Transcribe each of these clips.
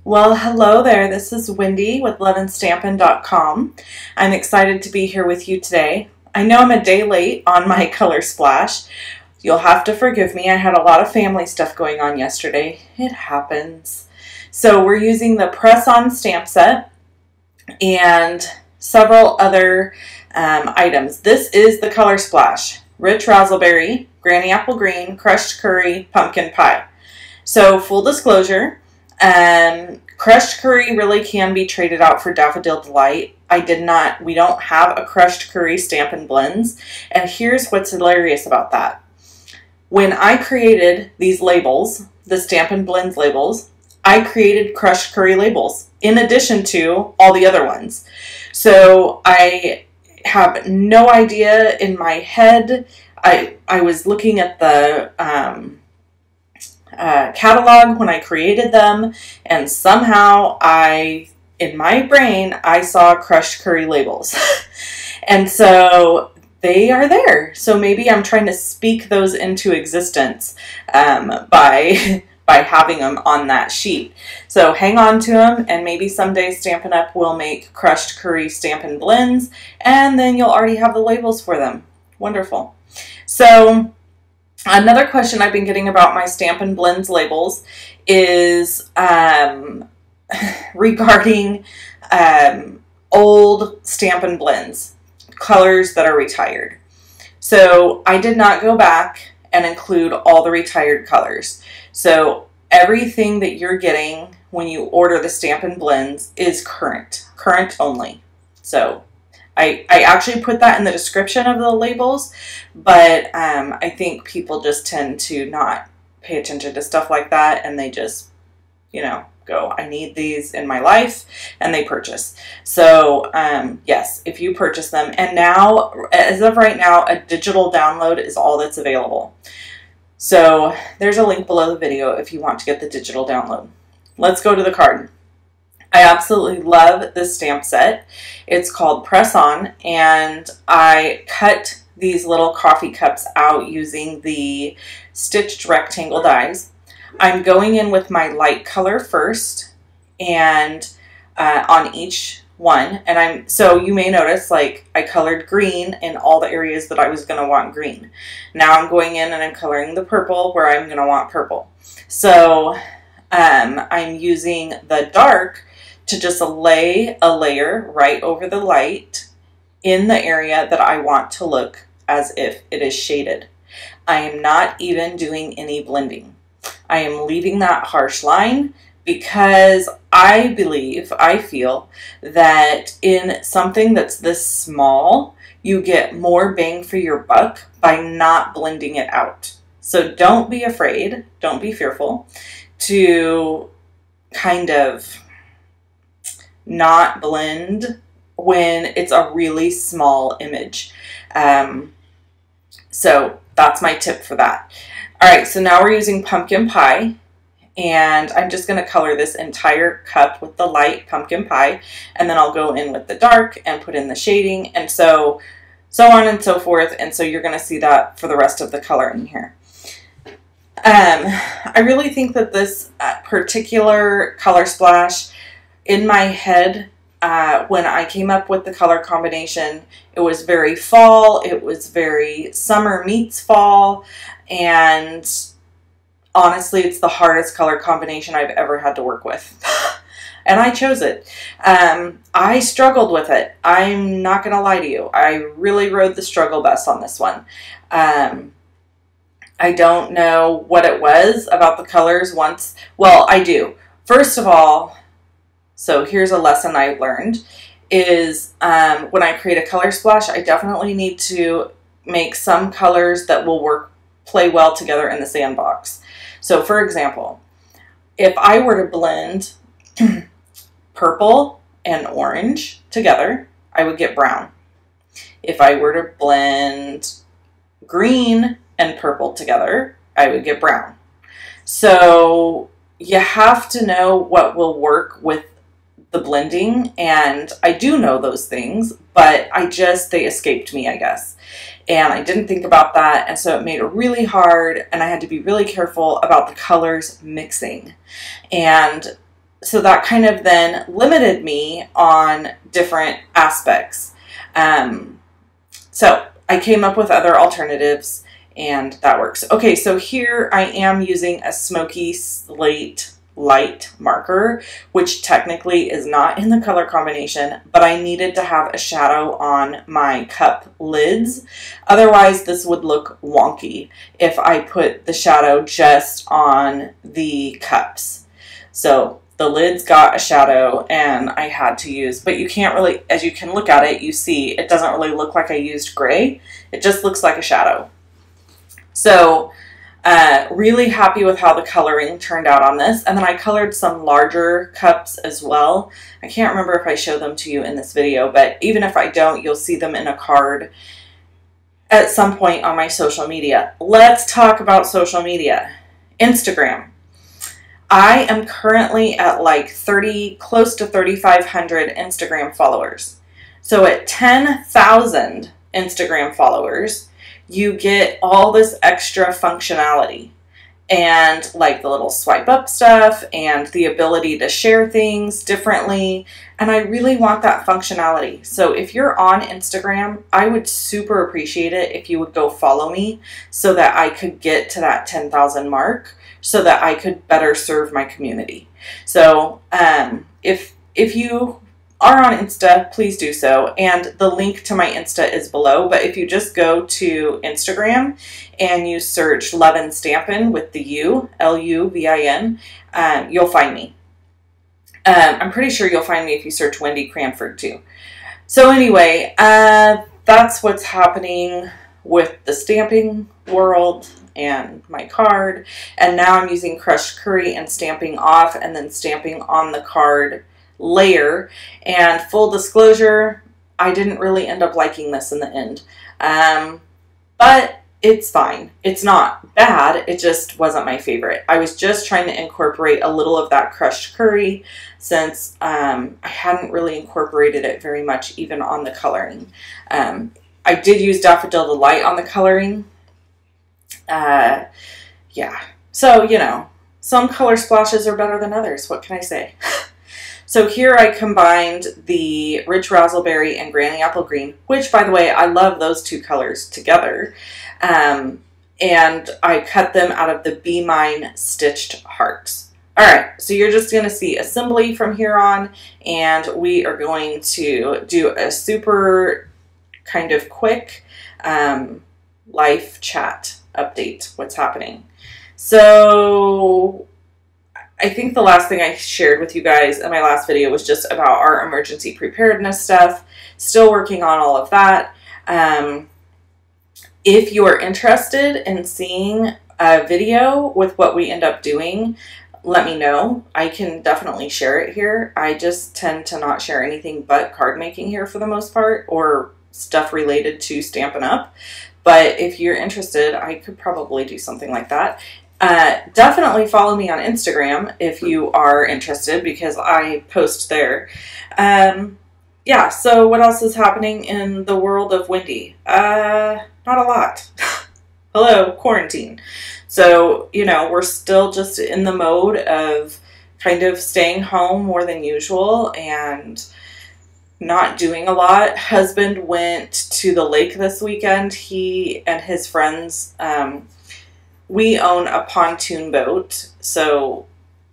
Well, hello there. This is Wendy with loveandstampin.com. I'm excited to be here with you today. I know I'm a day late on my color splash. You'll have to forgive me. I had a lot of family stuff going on yesterday. It happens. So we're using the press-on stamp set and several other items. This is the color splash. Rich razzleberry, granny apple green, crushed curry, pumpkin pie. So full disclosure, crushed curry really can be traded out for Daffodil Delight. We don't have a crushed curry Stampin' Blends. And here's what's hilarious about that. When I created these labels, the Stampin' Blends labels, I created crushed curry labels in addition to all the other ones. So I have no idea in my head. I was looking at the catalog when I created them, and somehow in my brain, I saw crushed curry labels. And so they are there. So maybe I'm trying to speak those into existence by having them on that sheet. So hang on to them, and maybe someday Stampin' Up! Will make crushed curry Stampin' Blends, and then you'll already have the labels for them. Wonderful. So another question I've been getting about my Stampin' Blends labels is regarding old Stampin' Blends, colors that are retired. So I did not go back and include all the retired colors. So everything that you're getting when you order the Stampin' Blends is current only. So I actually put that in the description of the labels, but I think people just tend to not pay attention to stuff like that, and they just, go, I need these in my life, and they purchase. So yes, if you purchase them, and now, as of right now, a digital download is all that's available. So there's a link below the video if you want to get the digital download. Let's go to the card. I absolutely love this stamp set. It's called Press On, and I cut these little coffee cups out using the stitched rectangle dies. I'm going in with my light color first, and on each one, and so you may notice, like, I colored green in all the areas that I was going to want green. Now I'm going in and I'm coloring the purple where I'm going to want purple. So I'm using the dark to just lay a layer right over the light in the area that I want to look as if it is shaded. I am not even doing any blending. I am leaving that harsh line because I feel that in something that's this small, you get more bang for your buck by not blending it out. So don't be afraid, don't be fearful to kind of not blend when it's a really small image. So that's my tip for that. All right, so now we're using pumpkin pie, and I'm just going to color this entire cup with the light pumpkin pie, and then I'll go in with the dark and put in the shading, and so on and so forth. And so you're going to see that for the rest of the color in here. I really think that this particular color splash, in my head, when I came up with the color combination, it was very fall, it was very summer meets fall, and honestly, it's the hardest color combination I've ever had to work with. And I chose it. I struggled with it. I'm not going to lie to you. I really rode the struggle bus on this one. I don't know what it was about the colors once. Well, I do. First of all, so here's a lesson I learned, is when I create a color splash, I definitely need to make some colors that will play well together in the sandbox. So for example, if I were to blend purple and orange together, I would get brown. If I were to blend green and purple together, I would get brown. So you have to know what will work with the blending, and I do know those things, but they escaped me, I guess. And I didn't think about that, and so it made it really hard, and I had to be really careful about the colors mixing. And so that kind of then limited me on different aspects. So I came up with other alternatives, and that works. Okay, so here I am using a smoky slate light marker, which technically is not in the color combination, but I needed to have a shadow on my cup lids. Otherwise, this would look wonky if I put the shadow just on the cups. So the lids got a shadow and I had to use, but you can't really, as you can look at it, you see it doesn't really look like I used gray. It just looks like a shadow. So really happy with how the coloring turned out on this. And then I colored some larger cups as well. I can't remember if I showed them to you in this video, but even if I don't, you'll see them in a card at some point on my social media. Let's talk about social media. Instagram. I am currently at like close to 3,500 Instagram followers. So at 10,000 Instagram followers, you get all this extra functionality and like the little swipe up stuff and the ability to share things differently. And I really want that functionality. So if you're on Instagram, I would super appreciate it if you would go follow me so that I could get to that 10,000 mark, so that I could better serve my community. So if you are on Insta, please do so. And the link to my Insta is below. But if you just go to Instagram and you search Levin Stampin with the U, Luvin, you'll find me. I'm pretty sure you'll find me if you search Wendy Cranford too. So anyway, that's what's happening with the stamping world and my card. And now I'm using crushed curry and stamping off and then stamping on the card layer. And full disclosure, I didn't really end up liking this in the end. But it's fine. It's not bad. It just wasn't my favorite. I was just trying to incorporate a little of that crushed curry since I hadn't really incorporated it very much even on the coloring. I did use Daffodil Delight on the coloring. Yeah. So, you know, some color splashes are better than others. What can I say? So here I combined the Rich Razzleberry and Granny Apple Green, which, by the way, I love those two colors together. And I cut them out of the Be Mine stitched hearts. All right, so you're just going to see assembly from here on, and we are going to do a super kind of quick life chat update, what's happening. So I think the last thing I shared with you guys in my last video was just about our emergency preparedness stuff. Still working on all of that. If you are interested in seeing a video with what we end up doing, let me know. I can definitely share it here. I just tend to not share anything but card making here for the most part, or stuff related to Stampin' Up. But if you're interested, I could probably do something like that. Definitely follow me on Instagram if you are interested, because I post there. Yeah, so what else is happening in the world of Wendy? Not a lot. Hello, quarantine. So, you know, we're still just in the mode of kind of staying home more than usual and not doing a lot. Husband went to the lake this weekend. He and his friends, we own a pontoon boat, so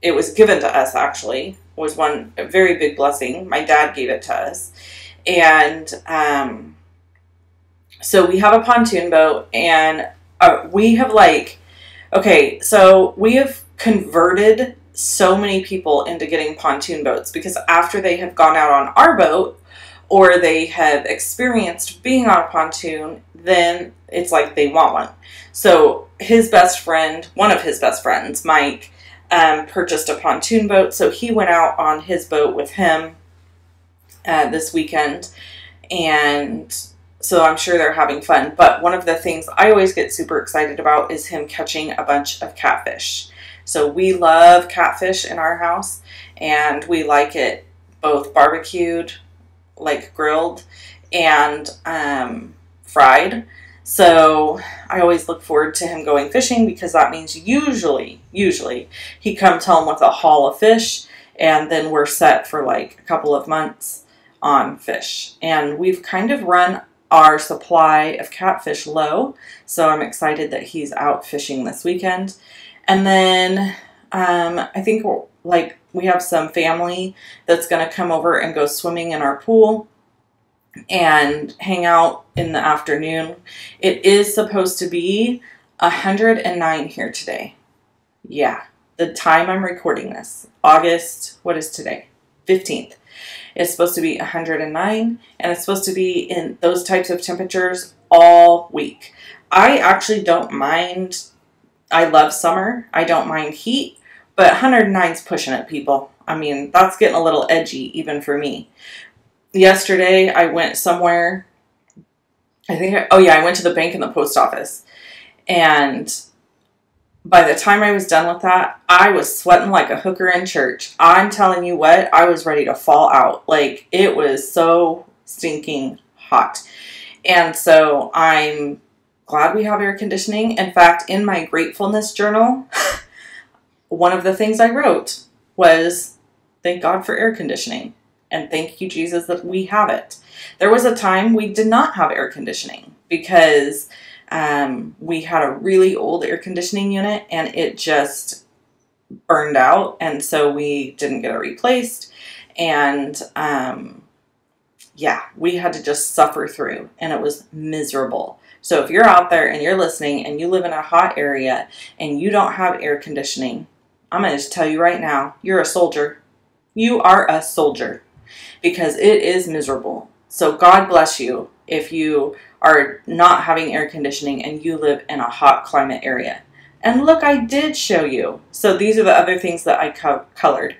it was given to us, actually. It was a very big blessing. My dad gave it to us. And so we have a pontoon boat, and we have okay, so we have converted so many people into getting pontoon boats, because after they have gone out on our boat or they have experienced being on a pontoon, then it's like they want one. So his best friend, one of his best friends, Mike, purchased a pontoon boat. So he went out on his boat with him this weekend. And so I'm sure they're having fun. But one of the things I always get super excited about is him catching a bunch of catfish. So we love catfish in our house, and we like it both barbecued, like grilled, and fried. So I always look forward to him going fishing, because that means usually he comes home with a haul of fish, and then we're set for like a couple of months on fish. And we've kind of run our supply of catfish low, so I'm excited that he's out fishing this weekend. And then I think like we have some family that's going to come over and go swimming in our pool and hang out in the afternoon. It is supposed to be 109 here today. Yeah, the time I'm recording this, August, what is today? 15th. It's supposed to be 109, and it's supposed to be in those types of temperatures all week. I actually don't mind. I love summer. I don't mind heat, but 109 is pushing it, people. I mean, that's getting a little edgy even for me. Yesterday, I went somewhere. I went to the bank and the post office. And by the time I was done with that, I was sweating like a hooker in church. I'm telling you what, I was ready to fall out. Like, it was so stinking hot. And so I'm glad we have air conditioning. In fact, in my gratefulness journal, one of the things I wrote was, thank God for air conditioning. And thank you, Jesus, that we have it. There was a time we did not have air conditioning because we had a really old air conditioning unit and it just burned out. And so we didn't get it replaced. And yeah, we had to just suffer through, and it was miserable. So if you're out there and you're listening and you live in a hot area and you don't have air conditioning, I'm going to just tell you right now, you're a soldier. You are a soldier, because it is miserable. So God bless you if you are not having air conditioning and you live in a hot climate area. And look, I did show you. So these are the other things that I colored.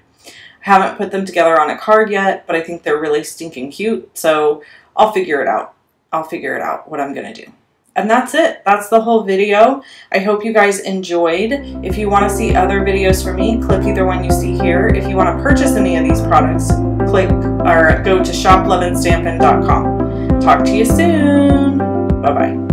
Haven't put them together on a card yet, but I think they're really stinking cute. So I'll figure it out. I'll figure it out what I'm going to do. And that's it. That's the whole video. I hope you guys enjoyed. If you want to see other videos from me, click either one you see here. If you want to purchase any of these products, click or go to shoploveandstampin.com. Talk to you soon. Bye-bye.